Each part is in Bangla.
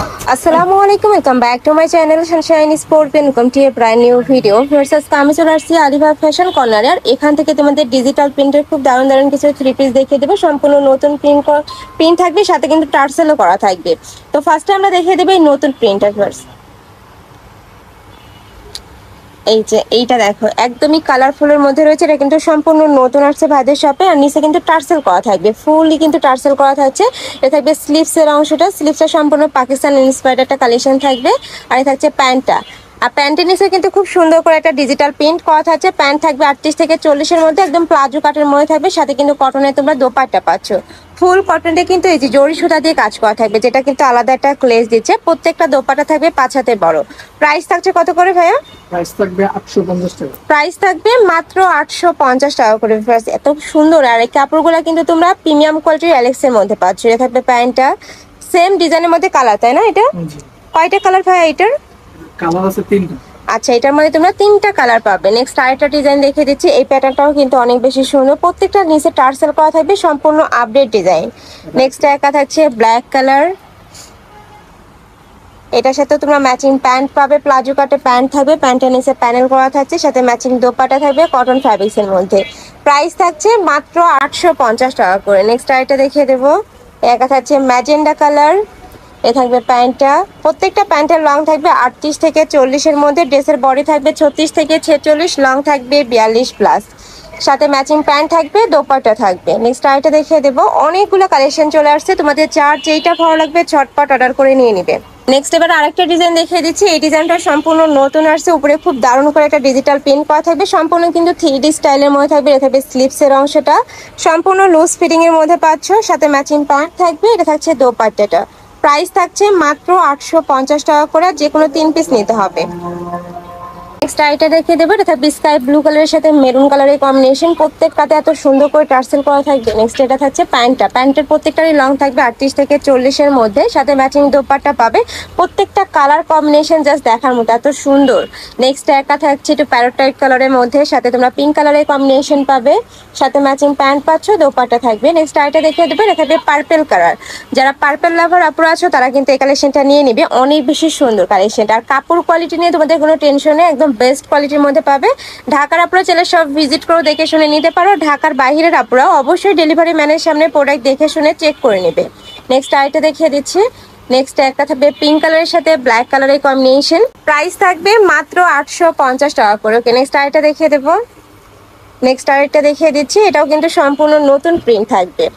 আসসালামু আলাইকুম, welcome back to my channel Sunshine sport. Welcome to A brand new video. Versus আমি চলে আসছি আলিবাগ ফ্যাশন কর্নারে। আর এখান থেকে তোমাদের ডিজিটাল প্রিন্টের খুব দারুণ দারুণ কিছু থ্রি পিস দেখিয়ে দেবো। সম্পূর্ণ নতুন প্রিন্ট থাকবে, সাথে কিন্তু টার্সেলও করা থাকবে। তো ফার্স্টে আমরা দেখিয়ে দেবো এই নতুন প্রিন্টার ভার্স। এই যে এইটা দেখো, একদমই কালারফুলের মধ্যে রয়েছে। এটা কিন্তু সম্পূর্ণ নতুন আসছে ভাইদের শপে। আর নিচে কিন্তু টার্সেল করা থাকবে, ফুললি কিন্তু টার্সেল করা থাকছে। এটা থাকবে স্লিভসের অংশটা, স্লিভসটা সম্পূর্ণ পাকিস্তান ইন্সপায়ার্ড একটা কালেকশন থাকবে। আর এটা থাকছে প্যান্টটা। আর প্যান্টের নিচে কিন্তু খুব সুন্দর করে একটা ডিজিটাল প্রিন্ট করা থাকছে। প্যান্ট থাকবে 38 থেকে 40-এর মধ্যে, একদম প্লাজো কাটের মধ্যে থাকবে। সাথে কিন্তু কটনের তোমরা দোপাট্টা পাচ্ছ। ফুল কটনটা কিন্তু এই যে জরি সুতা দিয়ে কাজ করা থাকবে, যেটা কিন্তু আলাদা একটা গ্লেজ দিচ্ছে। প্রত্যেকটা দোপাট্টা থাকবে 5 হাতের বড়। প্রাইস থাকছে কত করে ভাইয়া? প্রাইস থাকবে 850 টাকা। প্রাইস থাকবে মাত্র 850 টাকা করে। এত সুন্দর। আর এই কাপড়গুলো কিন্তু তোমরা প্রিমিয়াম কোয়ালিটির অ্যালেক্স এর মধ্যে পাচ্ছ। এটা থাকবে প্যান্টটা, সেম ডিজাইনের মধ্যে কালার, তাই না? এটা কয়টা কালার ভাইয়া? এটার কালার আছে 3টা। আচ্ছা, এটার মধ্যে তোমরা 3টা কালার পাবে। নেক্সট আরেকটা ডিজাইন দেখিয়ে দিচ্ছি। এই প্যাটার্নটাও কিন্তু অনেক বেশি সুন্দর। প্রত্যেকটা নিচে টার্সেল করা থাকবে, সম্পূর্ণ আপডেট ডিজাইন। নেক্সট একা থাকছে ব্ল্যাক কালার। এটার সাথে তোমরা ম্যাচিং প্যান্ট পাবে, প্লাজো কাটে প্যান্ট থাকবে, প্যান্টের নিচে প্যানেল করা থাকছে, সাথে ম্যাচিং দোপাট্টা থাকবে কটন ফ্যাব্রিক্স এর মধ্যে। প্রাইস থাকছে মাত্র 850 টাকা করে। নেক্সট আরেকটা দেখিয়ে দেবো। একা থাকছে ম্যাজেন্ডা কালার। এ থাকবে প্যান্টটা, প্রত্যেকটা প্যান্টের লং থাকবে 38 থেকে 40-এর মধ্যে, ড্রেসের বডি থাকবে 36 থেকে 46, লং থাকবে 42+। সাথে ম্যাচিং প্যান্ট থাকবে, দোপাট্টা থাকবে। নেক্সট আরেকটা দেখিয়ে দেবো। অনেকগুলো কালেকশন চলে আসছে, তোমাদের যার যেইটা ভালো লাগবে ঝটপট অর্ডার করে নিয়ে নিবে। নেক্সট এবার আরেকটা ডিজাইন দেখিয়ে দিচ্ছি। এই ডিজাইনটা সম্পূর্ণ নতুন আসছে। উপরে খুব দারুণ করে একটা ডিজিটাল প্রিন্ট করা থাকবে, সম্পূর্ণ কিন্তু 3D স্টাইলের মধ্যে থাকবে। এটা থাকবে স্লিভসের অংশটা, সম্পূর্ণ লুজ ফিটিং এর মধ্যে পাচ্ছ। সাথে ম্যাচিং প্যান্ট থাকবে। এটা থাকছে দোপাট্টাটা। প্রাইস থাকছে মাত্র 850 টাকা করে। যে কোনো 3 পিস নিতে হবে। নেক্সট আইটা দেখিয়ে দেবো। এটা থাকবে স্কাই ব্লু কালারের সাথে মেরুন কালারের কম্বিনেশন, প্রত্যেকটাতে এত সুন্দর করে টার্সেল করা থাকবে। নেক্সট এটা থাকছে প্যান্টটা, প্যান্টের প্রত্যেকটারই লং থাকবে 38 থেকে 40-এর মধ্যে, সাথে ম্যাচিং দোপাট্টা পাবে। প্রত্যেকটা কালার কম্বিনেশন জাস্ট দেখার মতো, এত সুন্দর। নেক্সট একা থাকছে একটু প্যারট টাইপ কালারের মধ্যে, সাথে তোমরা পিঙ্ক কালারের কম্বিনেশন পাবে, সাথে ম্যাচিং প্যান্ট পাচ্ছ, দোপাট্টা থাকবে। নেক্সট আইটা দেখিয়ে দেবো। এটা থাকবে পার্পেল কালার। যারা পার্পেল লাভার আপুরা আছো তারা কিন্তু এই কালেকশনটা নিয়ে নিবে, অনেক বেশি সুন্দর কালেকশনটা। আর কাপড় কোয়ালিটি নিয়ে তোমাদের কোনো টেনশন নেই, একদম বেস্ট কোয়ালিটির মধ্যে পাবে। ঢাকার আপুরা চাইলে সব ভিজিট করে দেখে শুনে নিতে পারো। ঢাকার বাইরের আপুরা অবশ্যই ডেলিভারি ম্যানের সামনে প্রোডাক্ট দেখে শুনে চেক করে নেবে। নেক্সট আইটা দেখিয়ে দিচ্ছি। নেক্সট একটা থাকবে পিঙ্ক কালারের সাথে ব্ল্যাক কালারের কম্বিনেশন। প্রাইস থাকবে মাত্র 850 টাকা করে। ওকে, নেক্সট আইটা দেখিয়ে দেবো। নেক্সট আরেকটা দেখিয়ে দিচ্ছি। এটাও কিন্তু সম্পূর্ণ নতুন প্রিন্ট থাকবে।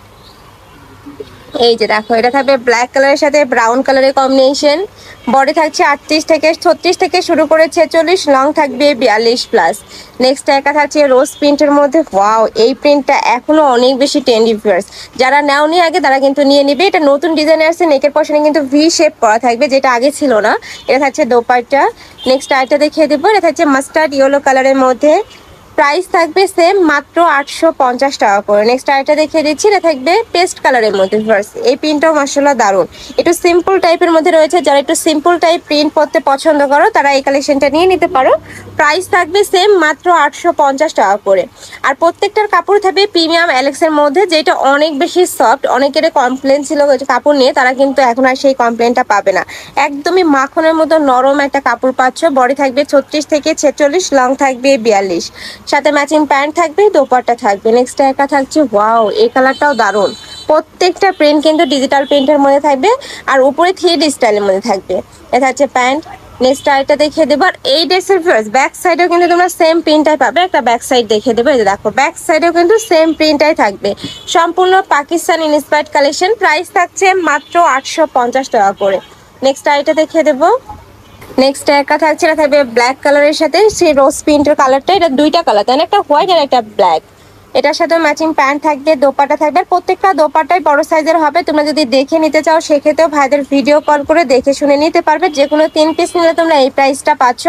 এই যে দেখো, এটা থাকবে ব্ল্যাক কালারের সাথে ব্রাউন কালারের কম্বিনেশন। বডি থাকছে 38 থেকে 36 থেকে শুরু করে 46, লং থাকবে 42+। নেক্সট একা থাকছে রোজ প্রিন্টের মধ্যে। ওয়াও, এই প্রিন্টটা এখনো অনেক বেশি ট্রেন্ডি ভিউয়ার্স। যারা নেওনি আগে তারা কিন্তু নিয়ে নিবে। এটা নতুন ডিজাইন আসছে, নেকের পশনে কিন্তু ভি শেপ করা থাকবে, যেটা আগে ছিল না। এটা থাকছে দোপাট্টা। নেক্সট আইটা দেখিয়ে দেবো। এটা থাকছে মাস্টার্ড ইয়েলো কালারের মধ্যে। প্রাইস থাকবে সেম মাত্র 850 টাকা করে। নেক্সট আরেকটা দেখিয়ে দিচ্ছি। এটা থাকবে পেস্ট কালারের মধ্যে ভার্স। এই প্রিন্টটাও মাশাআল্লাহ দারুণ, একটু সিম্পল টাইপের মধ্যে রয়েছে। যারা একটু সিম্পল টাইপ প্রিন্ট পরতে পছন্দ করো তারা এই কালেকশনটা নিয়ে নিতে পারো। প্রাইস থাকবে সেম মাত্র 850 টাকা করে। আর প্রত্যেকটার কাপড় থাকবে প্রিমিয়াম অ্যালেক্সের মধ্যে, যেটা অনেক বেশি সফট। অনেকের কমপ্লেন ছিল কাপড় নিয়ে, তারা কিন্তু এখন আর সেই কমপ্লেনটা পাবে না। একদমই মাখনের মতো নরম একটা কাপড় পাচ্ছ। বডি থাকবে 36 থেকে 46, লং থাকবে 42, সাথে ম্যাচিং প্যান্ট থাকবে, দোপাট্টা থাকবে। নেক্সট একা থাকছে, ওয়াও এই কালারটাও দারুণ। প্রত্যেকটা প্রিন্ট কিন্তু ডিজিটাল প্রিন্টের মধ্যে থাকবে, আর উপরে 3D স্টাইলের মধ্যে থাকবে। এটা হচ্ছে প্যান্ট। নেক্সট আরেকটা দেখিয়ে দেবো। আর এই ড্রেসের ব্যাক সাইডেও কিন্তু তোমরা সেম প্রিন্টটাই পাবে। একটা ব্যাক সাইড দেখিয়ে দেবো। এই যে দেখো, ব্যাক সাইডেও কিন্তু সেম প্রিন্টটাই থাকবে, সম্পূর্ণ পাকিস্তান ইন্সপায়ার্ড কালেকশন। প্রাইস থাকছে মাত্র 850 টাকা করে। নেক্সট আরেকটা দেখিয়ে দেবো। নেক্সট একা থাকছে, এটা থাকবে ব্ল্যাক কালারের সাথে সেই রোজ প্রিন্টের কালারটা। এটা দুইটা কালার, তাই না? একটা হোয়াইট আর একটা ব্ল্যাক। এটার সাথে ম্যাচিং প্যান্ট থাকবে, দোপাট্টা থাকবে। আর প্রত্যেকটা দোপাট্টাই বড় সাইজের হবে। তোমরা যদি দেখে নিতে চাও সেক্ষেত্রেও ভাইদের ভিডিও কল করে দেখে শুনে নিতে পারবে। যে কোনো 3 পিস নিলে তোমরা এই প্রাইসটা পাচ্ছ।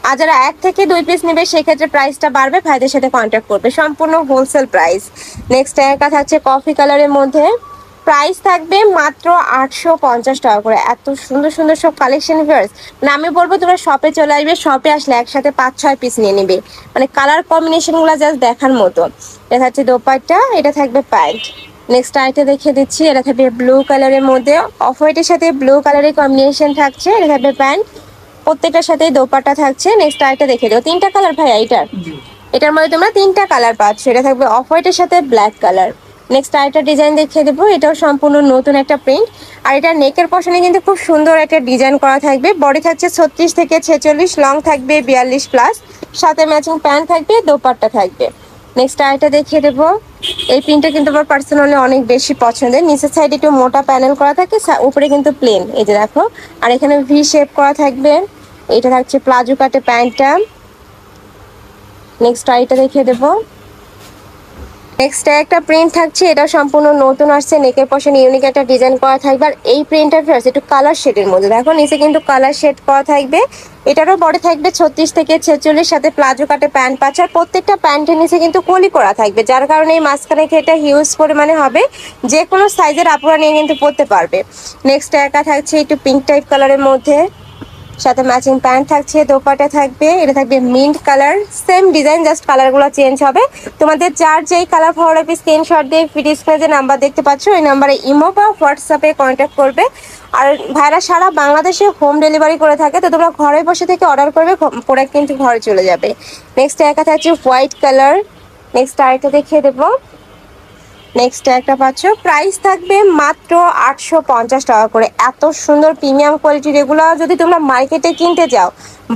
আর যারা 1 থেকে 2 পিস নেবে সেক্ষেত্রে প্রাইসটা বাড়বে। ভাইদের সাথে কন্ট্যাক্ট করবে, সম্পূর্ণ হোলসেল প্রাইস। নেক্সট একা থাকছে কফি কালারের মধ্যে। প্রাইস থাকবে মাত্র 850 টাকা করে। এত সুন্দর সুন্দর সব কালেকশন ভিউয়ার্স, মানে আমি বলবো তোমরা শপে চলে আসবে। শপে আসলে একসাথে 5-6 পিস নিয়ে নিবে, মানে কালার কম্বিনেশন গুলা জাস্ট দেখার মতো। এটা হচ্ছে দোপাট্টা, এটা থাকবে প্যান্ট। নেক্সট আইটা দেখিয়ে দিচ্ছি, এটা থাকবে ব্লু কালারের মধ্যে, অফ হোয়াইটের সাথে ব্লু কালারের কম্বিনেশন থাকছে। এটা থাকবে প্যান্ট, প্রত্যেকটার সাথে দোপাট্টা থাকছে। নেক্সট আইটা দেখে দেবো, তিনটা কালার ভাই এইটার, জি। এটার মধ্যে তোমরা তিনটা কালার পাচ্ছ। এটা থাকবে অফ হোয়াইটের সাথে ব্ল্যাক কালার। নেক্সট আরেকটা ডিজাইন দেখিয়ে দেবো, এটাও সম্পূর্ণ নতুন একটা প্রিন্ট। আর এটা নেকের পশনে কিন্তু খুব সুন্দর একটা ডিজাইন করা থাকবে। বডি থাকছে 36 থেকে 46, লং থাকবে 42 প্লাস, সাথে ম্যাচিং প্যান্ট থাকবে, দোপাট্টা থাকবে। নেক্সট আরেকটা দেখিয়ে দেবো, এই প্রিন্টটা কিন্তু আমার পার্সোনালি অনেক বেশি পছন্দের। নিচের সাইডে একটু মোটা প্যানেল করা থাকে, উপরে কিন্তু প্লেন, এই যে দেখো। আর এখানে ভি শেপ করা থাকবে। এটা থাকছে প্লাজো কাটে প্যান্টটা। নেক্সট আইটা দেখিয়ে দেবো, নেক্সট একটা প্রিন্ট থাকছে, এটা সম্পূর্ণ নতুন আসছে, নেকের পশনে ইউনিক একটা ডিজাইন করা থাকবে। আর এই প্রিন্টটা ফেরত একটু কালার শেডের মধ্যে, দেখো নিচে কিন্তু কালার শেড করা থাকবে। এটারও বডি থাকবে 36 থেকে 46, সাথে প্লাজো কাটে প্যান্ট পাচ্ছে। আর প্রত্যেকটা প্যান্টের নিচে কিন্তু কলি করা থাকবে, যার কারণে এই মাঝখানে এটা হিউজ পরিমাণে হবে, যে কোনো সাইজের আপুরা নিয়ে কিন্তু পরতে পারবে। নেক্সট একা থাকছে একটু পিঙ্ক টাইপ কালারের মধ্যে, সাথে ম্যাচিং প্যান্ট থাকছে, দোপাট্টা থাকবে। এটা থাকবে mint colour, same design, just কালারগুলো চেঞ্জ হবে। তোমাদের যার যেই কালার ভালো লাগবে স্ক্রিনশট দিয়ে ভিডিও স্ক্রিনে যে নাম্বার দেখতে পাচ্ছ ওই নাম্বারে ইমো বা হোয়াটসঅ্যাপে কন্ট্যাক্ট করবে। আর ভাইরা সারা বাংলাদেশে হোম ডেলিভারি করে থাকে, তো তোমরা ঘরে বসে থেকে অর্ডার করবে, প্রোডাক্ট কিন্তু ঘরে চলে যাবে। নেক্সট একা থাকছে হোয়াইট কালার। নেক্সট আরেকটা দেখিয়ে দেবো, নেক্সট একটা পাচ্ছ, প্রাইস থাকবে মাত্র 850 টাকা করে। এত সুন্দর প্রিমিয়াম কোয়ালিটির এগুলো যদি তোমরা মার্কেটে কিনতে যাও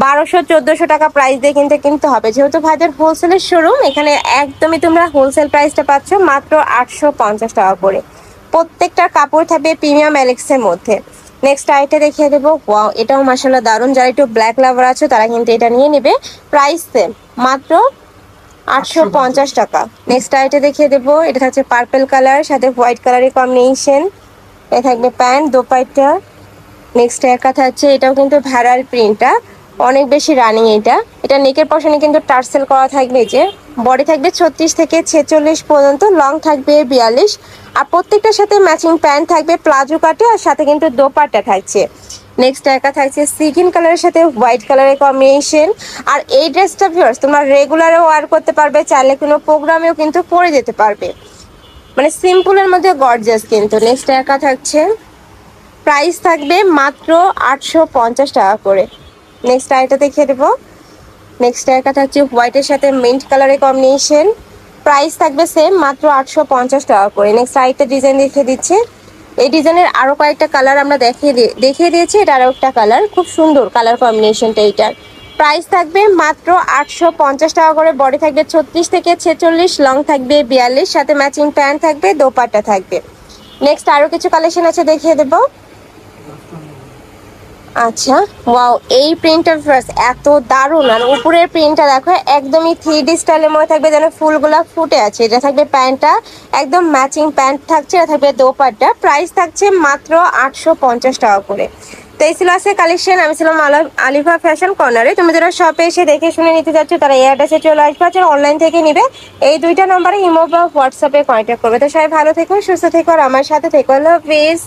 1200-1400 টাকা প্রাইস দিয়ে কিনতে হবে। যেহেতু ভাইদের হোলসেলের শোরুম, এখানে একদমই তোমরা হোলসেল প্রাইসটা পাচ্ছ মাত্র 850 টাকা করে। প্রত্যেকটার কাপড় থাকবে প্রিমিয়াম এলেক্সের মধ্যে। নেক্সট আইটা দেখিয়ে দেবো, ওয়াও এটাও মাশাআল্লাহ দারুণ। যারা একটু ব্ল্যাক লাভার আছে তারা কিন্তু এটা নিয়ে নেবে। প্রাইস সেম, মাত্র 850 টাকা। নেক্সট আইটা দেখিয়ে দেবো, এটা থাকছে পার্পল কালার, সাথে হোয়াইট কালারের কম্বিনেশন। এটা থাকবে প্যান্ট, দোপাট্টা। নেক্সট একা থাকছে, এটাও কিন্তু ভ্যারাল প্রিন্টটা অনেক বেশি রানিং। এটা নেকের পশনে কিন্তু টার্সেল করা থাকবে, যে বডি থাকবে 36 থেকে 46 পর্যন্ত, লং থাকবে 42। আর প্রত্যেকটার সাথে ম্যাচিং প্যান্ট থাকবে প্লাজো কাটে, আর সাথে কিন্তু দোপাট্টা থাকছে। নেক্সট একা থাকছে সিগিন কালারের সাথে হোয়াইট কালারের কম্বিনেশন। আর এই ড্রেসটা ভিউয়ার্স তোমরা রেগুলারও ওয়ার করতে পারবে, চাইলে কোনো প্রোগ্রামেও কিন্তু পরে যেতে পারবে, মানে সিম্পলের মধ্যে গর্জিয়াস কিন্তু। নেক্সট একা থাকছে, প্রাইস থাকবে মাত্র 850 টাকা করে। নেক্সট আইটা দেখিয়ে দেবো, নেক্সট একা থাকছে হোয়াইটের সাথে মিন্ট কালারের কম্বিনেশন। প্রাইস থাকবে সেম, মাত্র 850 টাকা করে। নেক্সট আরেকটা ডিজাইন দেখিয়ে দিচ্ছে, এই ডিজাইনের আরো কয়েকটা কালার আমরা দেখিয়ে দিয়েছি। এটা আরো একটা কালার, খুব সুন্দর কালার কম্বিনেশনটা এইটার। প্রাইস থাকবে মাত্র 850 টাকা করে। বডি থাকবে 36 থেকে 46, লং থাকবে 42, সাথে ম্যাচিং প্যান্ট থাকবে, দোপাট্টা থাকবে। নেক্সট আরো কিছু কালেকশন আছে, দেখিয়ে দেবো। আচ্ছা, ওয়াও এই প্রিন্টটা এত দারুণ। আর উপরের প্রিন্টটা দেখো একদমই 3D স্টাইলের মধ্যে থাকবে, যেন ফুলগুলা ফুটে আছে। এটা থাকবে প্যান্টটা, একদম ম্যাচিং প্যান্ট থাকছে। এটা থাকবে দোপাট্টা। প্রাইস থাকছে মাত্র 850 টাকা করে। তো এই ছিল আজকে কালেকশন। আমি ছিলাম আলিফা ফ্যাশন কর্নারে। তুমি যারা শপে এসে দেখে শুনে নিতে চাচ্ছ তারা এই অ্যাড্রেসে চলে আসবে, যারা অনলাইন থেকে নিবে এই দুইটা নম্বরে ইমো বা হোয়াটসঅ্যাপে কন্ট্যাক্ট করবে। তো সবাই ভালো থেকো, সুস্থ থেকো, আর আমার সাথে থেকো। আল্লাহ হাফিজ।